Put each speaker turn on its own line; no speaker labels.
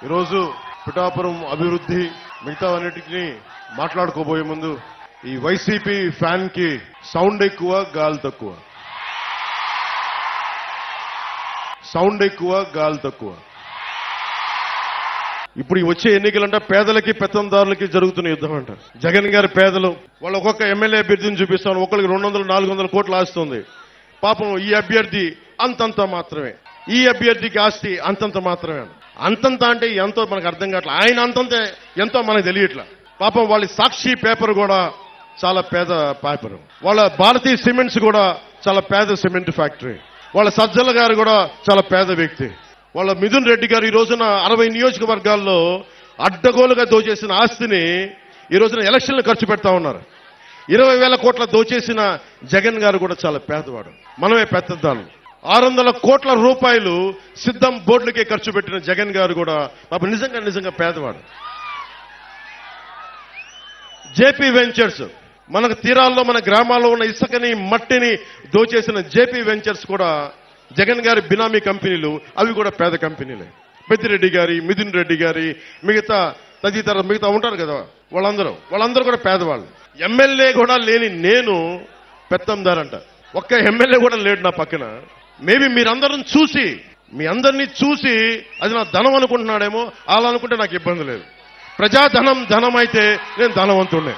ఈరోజు పిఠాపురం అభివృద్ధి మిగతావన్నిటిని మాట్లాడుకోబోయే ముందు ఈ వైసీపీ ఫ్యాన్ కి సౌండ్ ఎక్కువ గాలి తక్కువ, సౌండ్ ఎక్కువ గాలి తక్కువ. ఇప్పుడు వచ్చే ఎన్నికలంటే పేదలకి పెత్తందారులకి జరుగుతున్న యుద్ధం అంట. జగన్ గారి పేదలు వాళ్ళు ఒక్కొక్క ఎమ్మెల్యే అభ్యర్థిని చూపిస్తాను, ఒకరికి 200-400 కోట్లు ఆస్తుంది. పాపం ఈ అభ్యర్థి అంతంత మాత్రమే, ఈ అభ్యర్థికి ఆస్తి అంతంత మాత్రమే. అంతంత అంటే ఎంతో మనకు అర్థం కావట్లేదు. ఆయన అంతంత ఎంతో మనకు తెలియట్లా. పాపం వాళ్ళ సాక్షి పేపర్ కూడా చాలా పేద పేపర్, వాళ్ళ భారతీయ సిమెంట్స్ కూడా చాలా పేద సిమెంట్ ఫ్యాక్టరీ, వాళ్ళ సజ్జల గారు కూడా చాలా పేద వ్యక్తి, వాళ్ళ మిథున్ రెడ్డి గారు ఈ రోజున 60 నియోజకవర్గాల్లో అడ్డగోలుగా దోచేసిన ఆస్తిని ఈ రోజున ఎలక్షన్లు ఖర్చు పెడతా ఉన్నారు. 20,000 కోట్ల దోచేసిన జగన్ గారు కూడా చాలా పేదవాడు, మనమే పెద్దదాన్ని. 600 కోట్ల రూపాయలు సిద్ధం బోర్డులకే ఖర్చు పెట్టిన జగన్ గారు కూడా నిజంగా పేదవాడు. జేపీ వెంచర్స్ మనకు తీరాల్లో మన గ్రామాల్లో ఉన్న ఇసుకని మట్టిని దోచేసిన జేపీ వెంచర్స్ కూడా జగన్ గారి బినామీ కంపెనీలు, అవి కూడా పేద కంపెనీలే. పెద్దిరెడ్డి గారి, మిథున్ రెడ్డి గారి, మిగతా ఉంటారు కదా, వాళ్ళందరూ కూడా పేదవాళ్ళు. ఎమ్మెల్యే కూడా లేని నేను పెత్తందారంట. ఒక్క ఎమ్మెల్యే కూడా లేడు నా పక్కన. మేబీ మీ అందరినీ చూసి అది నా ధనం అనుకుంటున్నాడేమో. అలా అనుకుంటే నాకు ఇబ్బంది లేదు. ప్రజాధనం ధనం అయితే నేను ధనవంతుడినే.